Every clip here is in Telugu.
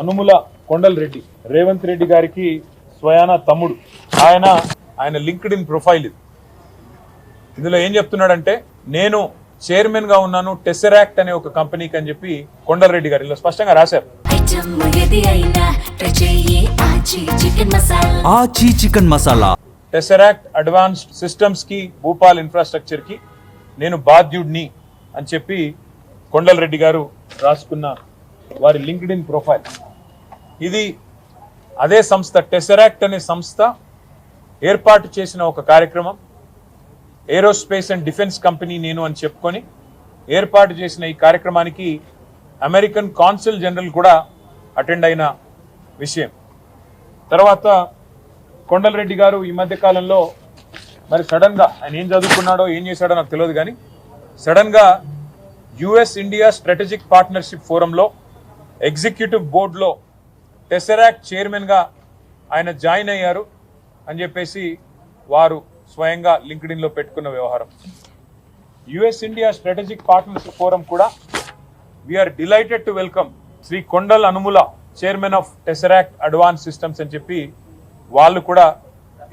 అనుముల కొండల్ రెడ్డి రేవంత్ రెడ్డి గారికి స్వయాన తమ్ముడు. ఆయన లింక్డ్ ఇన్ ప్రొఫైల్ ఇది. ఇందులో ఏం చెప్తున్నాడంటే, నేను చైర్మన్ గా ఉన్నాను టెసరాక్ట్ అనే ఒక కంపెనీకి అని చెప్పి కొండల్ రెడ్డి గారు ఇలా స్పష్టంగా రాశారు. ఆచి చికెన్ మసాలా, టెసరాక్ట్ అడ్వాన్స్డ్ సిస్టమ్స్ కి, భూపాల్ ఇన్ఫ్రాస్ట్రక్చర్ కి నేను బాధ్యుడిని అని చెప్పి కొండల్ రెడ్డి గారు రాసుకున్న వారి లింక్డ్ ఇన్ ప్రొఫైల్ ఇది. అదే సంస్థ టెసరాక్ట్ అనే సంస్థ ఏర్పాటు చేసిన ఒక కార్యక్రమం, ఏరోస్పేస్ అండ్ డిఫెన్స్ కంపెనీ నేను అని చెప్పుకొని ఏర్పాటు చేసిన ఈ కార్యక్రమానికి అమెరికన్ కాన్సుల్ జనరల్ కూడా అటెండ్ అయిన విషయం. తర్వాత కొండల్ రెడ్డి గారు ఈ మధ్య కాలంలో మరి సడన్ గా ఆయన ఏం చదువుకున్నాడో ఏం చేశాడో నాకు తెలియదు, కానీ సడన్ గా యుఎస్ ఇండియా స్ట్రాటజిక్ పార్ట్నర్షిప్ ఫోరంలో ఎగ్జిక్యూటివ్ బోర్డులో టెసరాక్ట్ చైర్మన్ గా ఆయన జాయిన్ అయ్యారు అని చెప్పేసి వారు స్వయంగా లింక్డ్ ఇన్ లో పెట్టుకున్న వ్యవహారం. US India strategic partnership forum కూడా we are delighted to welcome Shri Kondal Anumula chairman of Tesseract advance systems అని చెప్పి వాళ్ళు కూడా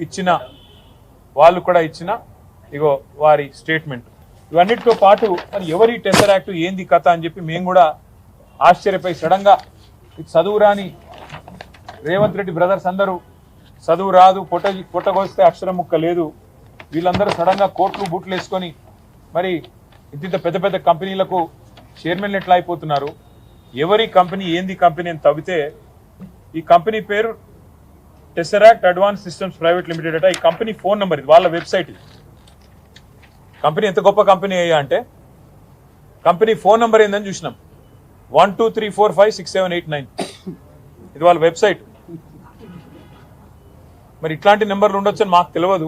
ఇచ్చిన ఇగో వారి స్టేట్మెంట్. ఇవన్నిటితో పాటు మరి ఎవరి టెసరాక్ట్ ఏంది కథ అని చెప్పి మేము కూడా ఆశ్చర్యపోయి సడన్ గా చదువు రాని రేవంత్ రెడ్డి బ్రదర్స్ అందరూ చదువు రాదు, పొట్టగొస్తే అక్షరం ముక్క లేదు, వీళ్ళందరూ సడన్ గా కోట్లు బూట్లు వేసుకొని మరి ఇంత పెద్ద పెద్ద కంపెనీలకు చైర్మన్లు ఎట్లా అయిపోతున్నారు, ఎవరి కంపెనీ ఏంది కంపెనీ అని తవ్వితే ఈ కంపెనీ పేరు టెసరాక్ట్ అడ్వాన్స్ సిస్టమ్స్ ప్రైవేట్ లిమిటెడ్ అట. ఈ కంపెనీ ఫోన్ నెంబర్ ఇది, వాళ్ళ వెబ్సైట్ ఇది. కంపెనీ ఎంత గొప్ప కంపెనీ అయ్యా అంటే కంపెనీ ఫోన్ నెంబర్ ఏందని చూసినాం, 1234567889. ఇది వాళ్ళ వెబ్సైట్. మరి ఇట్లాంటి నెంబర్లు ఉండొచ్చని మాకు తెలియదు.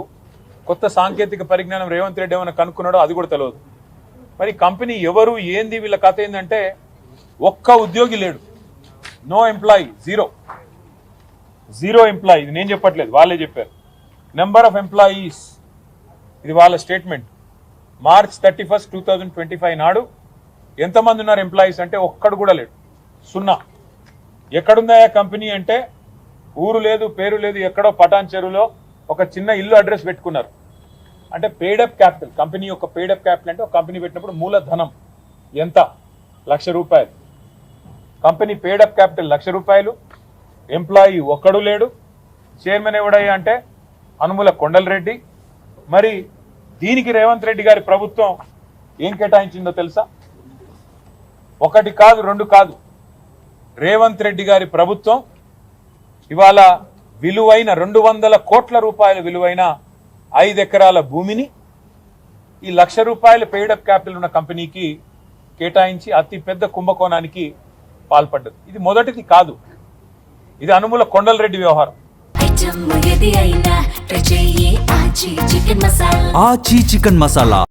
కొత్త సాంకేతిక పరిజ్ఞానం రేవంత్ రెడ్డి ఏమైనా కనుక్కున్నాడో అది కూడా తెలియదు. మరి కంపెనీ ఎవరు ఏంది వీళ్ళ కథ ఏంటంటే ఒక్క ఉద్యోగి లేడు, నో ఎంప్లాయీ, జీరో ఎంప్లాయీ. ఇది నేను చెప్పట్లేదు, వాళ్ళే చెప్పారు. నెంబర్ ఆఫ్ ఎంప్లాయీస్ ఇది వాళ్ళ స్టేట్మెంట్. మార్చ్ 31, 2025 నాడు ఎంతమంది ఉన్నారు ఎంప్లాయీస్ అంటే ఒక్కడు కూడా లేడు, 0. ఎక్కడుందా కంపెనీ అంటే ఊరు లేదు, పేరు లేదు, ఎక్కడో పటాన్ చెరువులో ఒక చిన్న ఇల్లు అడ్రస్ పెట్టుకున్నారు. అంటే పేడప్ క్యాపిటల్, కంపెనీ యొక్క పేడప్ క్యాపిటల్ అంటే ఒక కంపెనీ పెట్టినప్పుడు మూలధనం ఎంత, ₹1,00,000. కంపెనీ పేడప్ క్యాపిటల్ ₹1,00,000, ఎంప్లాయీ ఒక్కడు లేడు, చైర్మన్ ఎవడయ్యా అంటే అనుముల కొండల్ రెడ్డి. మరి దీనికి రేవంత్ రెడ్డి గారి ప్రభుత్వం ఏం కేటాయించిందో తెలుసా? 1 కాదు 2 కాదు, రేవంత్ రెడ్డి గారి ప్రభుత్వం ఇవాళ విలువైన 200 కోట్ల రూపాయల విలువైన 5 ఎకరాల భూమిని ఈ ₹1,00,000 పెయిడప్ క్యాపిటల్ ఉన్న కంపెనీకి కేటాయించి అతి పెద్ద కుంభకోణానికి పాల్పడ్డది. ఇది మొదటిది కాదు, ఇది అనుముల కొండల్ రెడ్డి వ్యవహారం. ఆచి చికెన్ మసాలా.